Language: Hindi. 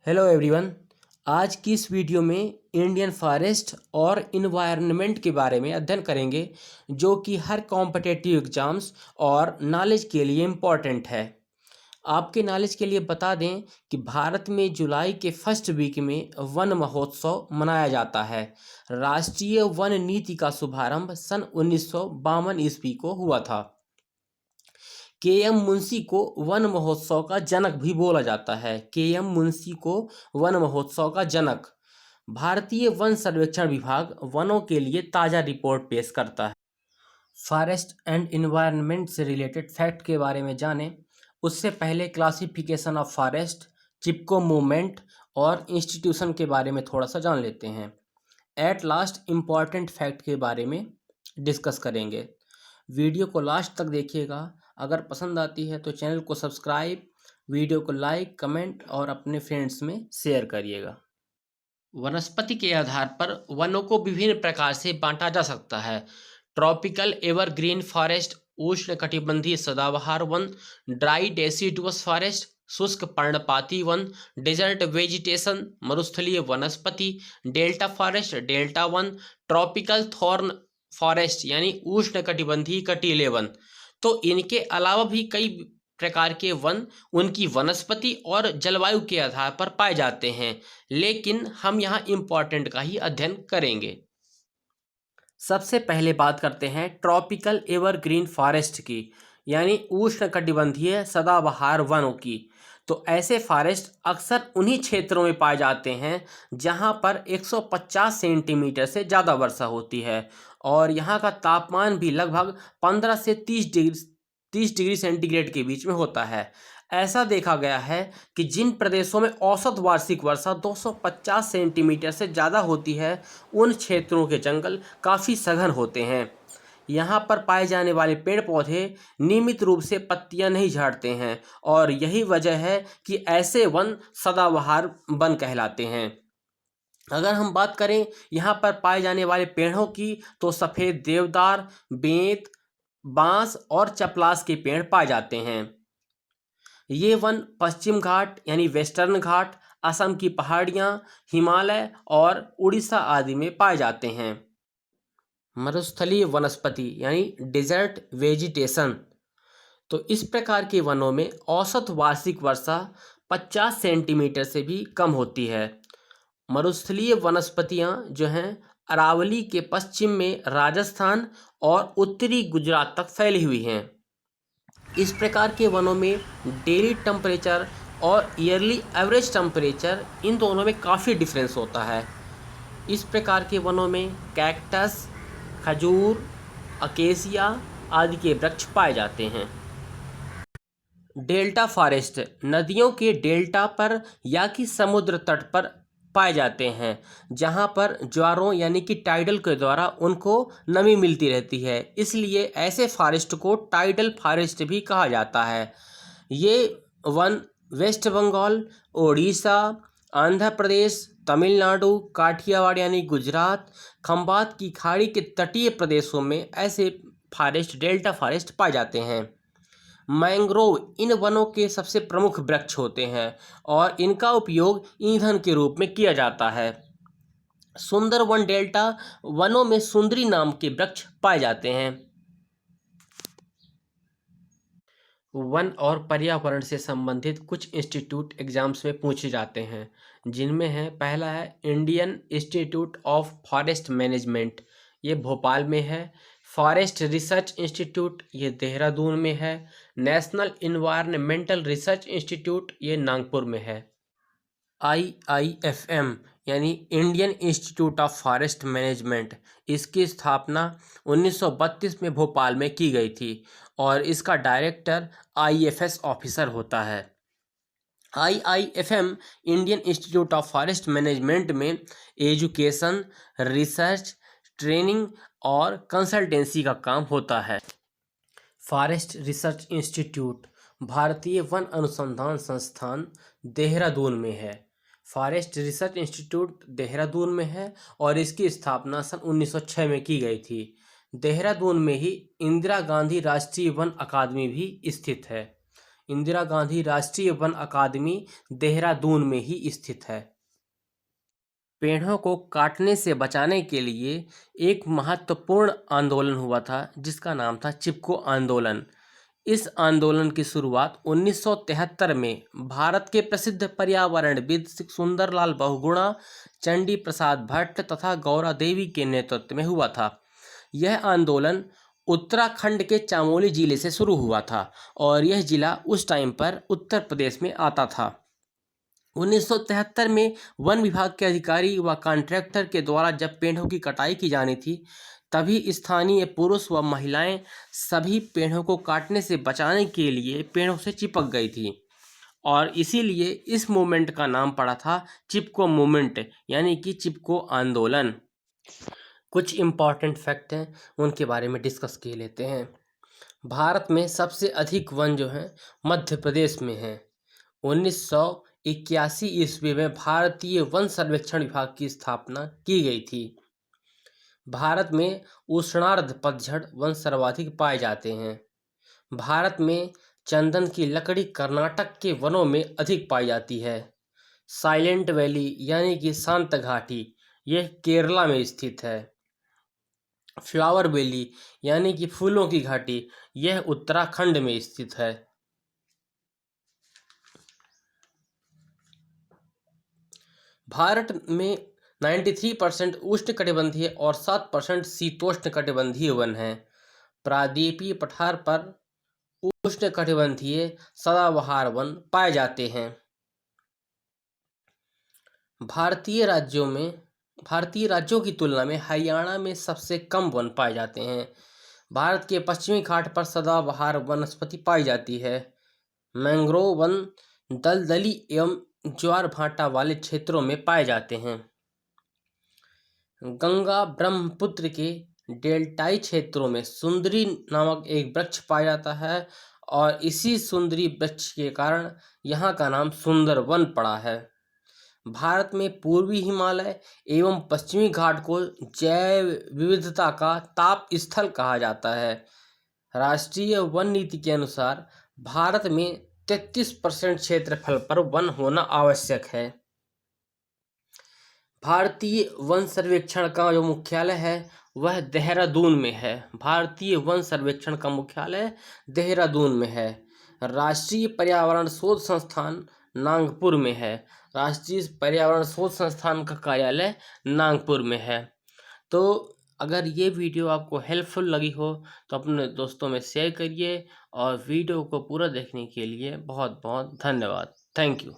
Hello everyone. आज की इस वीडियो में इंडियन फॉरेस्ट और इन्वायरमेंट के बारे में अध्ययन करेंगे, जो कि हर कॉम्पिटिटिव एग्जाम्स और नॉलेज के लिए इम्पॉर्टेंट है। आपके नॉलेज के लिए बता दें कि भारत में जुलाई के फर्स्ट वीक में वन महोत्सव मनाया जाता है। राष्ट्रीय वन नीति का शुभारंभ सन 1952 ईस्वी को हुआ था। के.एम. मुंशी को वन महोत्सव का जनक भी बोला जाता है। के.एम. मुंशी को वन महोत्सव का जनक। भारतीय वन सर्वेक्षण विभाग वनों के लिए ताज़ा रिपोर्ट पेश करता है। फॉरेस्ट एंड इन्वायरमेंट से रिलेटेड फैक्ट के बारे में जानें, उससे पहले classification of forest, Chipko movement और इंस्टीट्यूशन के बारे में थोड़ा सा जान लेते हैं। एट लास्ट इम्पॉर्टेंट फैक्ट के बारे में डिस्कस करेंगे। वीडियो को लास्ट तक देखिएगा। अगर पसंद आती है तो चैनल को सब्सक्राइब, वीडियो को लाइक, कमेंट और अपने फ्रेंड्स में शेयर करिएगा। वनस्पति के आधार पर वनों को विभिन्न प्रकार से बांटा जा सकता है। ट्रॉपिकल एवरग्रीन फॉरेस्ट, उष्णकटिबंधीय सदाबहार वन, ड्राई डेसिडुअस फॉरेस्ट, शुष्क पर्णपाती वन, डेजर्ट वेजिटेशन, मरुस्थलीय वनस्पति, delta forest, delta one, tropical thorn forest यानी उष्णकटिबंधीय कटीले वन। तो इनके अलावा भी कई प्रकार के वन उनकी वनस्पति और जलवायु के आधार पर पाए जाते हैं, लेकिन हम यहाँ इम्पॉर्टेंट का ही अध्ययन करेंगे। सबसे पहले बात करते हैं ट्रॉपिकल एवरग्रीन फॉरेस्ट की, यानी उष्णकटिबंधीय सदाबहार वनों की। तो ऐसे फॉरेस्ट अक्सर उन्हीं क्षेत्रों में पाए जाते हैं जहां पर 150 सेंटीमीटर से ज़्यादा वर्षा होती है और यहाँ का तापमान भी लगभग 15 से 30 डिग्री सेंटीग्रेड के बीच में होता है। ऐसा देखा गया है कि जिन प्रदेशों में औसत वार्षिक वर्षा 250 सेंटीमीटर से ज़्यादा होती है, उन क्षेत्रों के जंगल काफ़ी सघन होते हैं। यहाँ पर पाए जाने वाले पेड़ पौधे नियमित रूप से पत्तियाँ नहीं झाड़ते हैं और यही वजह है कि ऐसे वन सदाबहार वन कहलाते हैं। अगर हम बात करें यहाँ पर पाए जाने वाले पेड़ों की, तो सफ़ेद देवदार, बेंत, बांस और चपलास के पेड़ पाए जाते हैं। ये वन पश्चिम घाट यानी वेस्टर्न घाट, असम की पहाड़ियाँ, हिमालय और उड़ीसा आदि में पाए जाते हैं। मरुस्थलीय वनस्पति यानी डेजर्ट वेजिटेशन, तो इस प्रकार के वनों में औसत वार्षिक वर्षा 50 सेंटीमीटर से भी कम होती है। मरुस्थलीय वनस्पतियां जो हैं अरावली के पश्चिम में राजस्थान और उत्तरी गुजरात तक फैली हुई हैं। इस प्रकार के वनों में डेली टेम्परेचर और ईयरली एवरेज टेम्परेचर, इन दोनों में काफ़ी डिफरेंस होता है। इस प्रकार के वनों में कैक्टस, खजूर, अकेसिया आदि के वृक्ष पाए जाते हैं। डेल्टा फॉरेस्ट नदियों के डेल्टा पर या कि समुद्र तट पर पाए जाते हैं, जहां पर ज्वारों यानी कि टाइडल के द्वारा उनको नमी मिलती रहती है, इसलिए ऐसे फॉरेस्ट को टाइडल फॉरेस्ट भी कहा जाता है। ये वन वेस्ट बंगाल, ओडिशा, आंध्र प्रदेश, तमिलनाडु, काठियावाड़ यानी गुजरात, खंबात की खाड़ी के तटीय प्रदेशों में ऐसे फॉरेस्ट, डेल्टा फॉरेस्ट पाए जाते हैं। मैंग्रोव इन वनों के सबसे प्रमुख वृक्ष होते हैं और इनका उपयोग ईंधन के रूप में किया जाता है। सुंदरवन डेल्टा वनों में सुंदरी नाम के वृक्ष पाए जाते हैं। वन और पर्यावरण से संबंधित कुछ इंस्टीट्यूट एग्जाम्स में पूछे जाते हैं, जिनमें है पहला है Indian institute of forest management, ये भोपाल में है। फॉरेस्ट रिसर्च इंस्टीट्यूट, ये देहरादून में है। नेशनल इन्वायरमेंटल रिसर्च इंस्टीट्यूट, ये नागपुर में है। IIFM यानी Indian institute of forest management, इसकी स्थापना 1932 में भोपाल में की गई थी और इसका डायरेक्टर IFS ऑफिसर होता है। IIFM Indian institute of forest management में एजुकेशन, रिसर्च, ट्रेनिंग और कंसल्टेंसी का काम होता है। फॉरेस्ट रिसर्च इंस्टीट्यूट भारतीय वन अनुसंधान संस्थान देहरादून में है। फॉरेस्ट रिसर्च इंस्टीट्यूट देहरादून में है और इसकी स्थापना सन 1906 में की गई थी। देहरादून में ही इंदिरा गांधी राष्ट्रीय वन अकादमी भी स्थित है। इंदिरा गांधी राष्ट्रीय वन अकादमी देहरादून में ही स्थित है। पेड़ों को काटने से बचाने के लिए एक महत्वपूर्ण आंदोलन हुआ था जिसका नाम था चिपको आंदोलन। इस आंदोलन की शुरुआत 1973 में भारत के प्रसिद्ध पर्यावरणविद सुंदरलाल बहुगुणा, चंडी प्रसाद भट्ट तथा गौरा देवी के नेतृत्व में हुआ था। यह आंदोलन उत्तराखंड के चमोली जिले से शुरू हुआ था और यह जिला उस टाइम पर उत्तर प्रदेश में आता था। 1973 में वन विभाग के अधिकारी व कॉन्ट्रैक्टर के द्वारा जब पेड़ों की कटाई की जानी थी, तभी स्थानीय पुरुष व महिलाएं सभी पेड़ों को काटने से बचाने के लिए पेड़ों से चिपक गई थी और इसीलिए इस मूवमेंट का नाम पड़ा था चिपको मूवमेंट, यानी कि चिपको आंदोलन। कुछ इम्पॉर्टेंट फैक्ट हैं, उनके बारे में डिस्कस किए लेते हैं। भारत में सबसे अधिक वन जो है मध्य प्रदेश में है। 1981 ईस्वी में भारतीय वन सर्वेक्षण विभाग की स्थापना की गई थी। भारत में उष्णार्ध पतझड़ वन सर्वाधिक पाए जाते हैं। भारत में चंदन की लकड़ी कर्नाटक के वनों में अधिक पाई जाती है। साइलेंट वैली यानी कि शांत घाटी, यह केरला में स्थित है। फ्लावर वैली यानी कि फूलों की घाटी, यह उत्तराखंड में स्थित है। भारत में 93% उष्णकटिबंधीय और 7% शीतोष्ण कटिबंधीय वन है। प्रायद्वीपीय पठार पर उष्णकटिबंधीय सदाबहार वन पाए जाते हैं। भारतीय राज्यों की तुलना में हरियाणा में सबसे कम वन पाए जाते हैं। भारत के पश्चिमी घाट पर सदाबहार वनस्पति पाई जाती है। मैंग्रोव वन दलदली एवं ज्वार भाटा वाले क्षेत्रों में पाए जाते हैं। गंगा ब्रह्मपुत्र के डेल्टाई क्षेत्रों में सुंदरी नामक एक वृक्ष पाया जाता है और इसी सुंदरी वृक्ष के कारण यहाँ का नाम सुंदरवन पड़ा है। भारत में पूर्वी हिमालय एवं पश्चिमी घाट को जैव विविधता का ताप स्थल कहा जाता है। राष्ट्रीय वन नीति के अनुसार भारत में 33% क्षेत्रफल पर वन होना आवश्यक है। भारतीय वन सर्वेक्षण का जो मुख्यालय है वह देहरादून में है। भारतीय वन सर्वेक्षण का मुख्यालय देहरादून में है। राष्ट्रीय पर्यावरण शोध संस्थान नागपुर में है। राष्ट्रीय पर्यावरण शोध संस्थान का कार्यालय नागपुर में है। तो अगर ये वीडियो आपको हेल्पफुल लगी हो तो अपने दोस्तों में शेयर करिए और वीडियो को पूरा देखने के लिए बहुत बहुत धन्यवाद। Thank you.